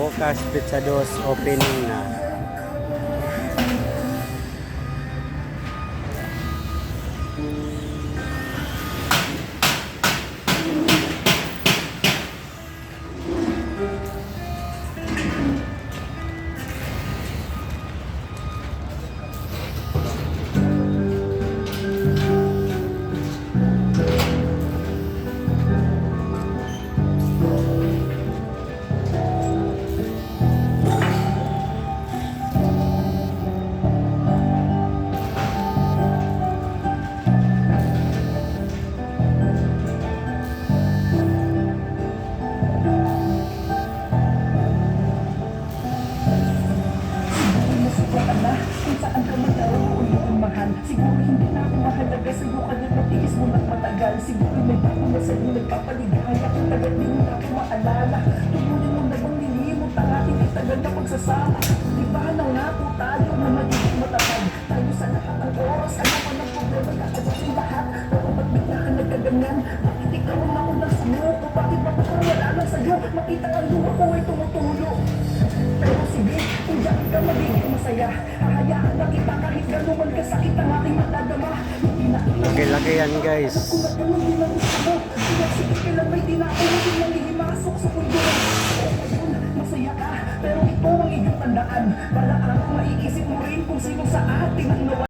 bukas Pizza Dos opening na. Siguro hindi na ako mahalaga sa'yo, kaya matiis mo na't matagal. Siguro may bago na sa'yo nagpapaligaya, kung tagal di mo na ako maalala. Tulunin mo na bang nilimot ang ating itagal na pagsasama. Di ba nangako tayo na magiging matatag tayo sa lahat ng oras? Alam ko ng problema na kagating lahat, pero ba't bigla ka nagkaganyan? Bakit ikaw ang nakulang sumuko? Bakit ba kung wala lang sa'yo? Makita ang luha ko ay tumutulo. Pero sige, kung diyan ka magiging masaya, hahayaan na kita kahit gano'n man kasakit ang aking madadama. Laki-laki yan guys. Kung at ganun din ang gusto mo, sige kailan may tinapos din ang hihimasok sa pundo. Ngayon, masaya ka, pero ito ang iyong tandaan. Bala araw maiisip mo rin kung sino sa atin ang nawala.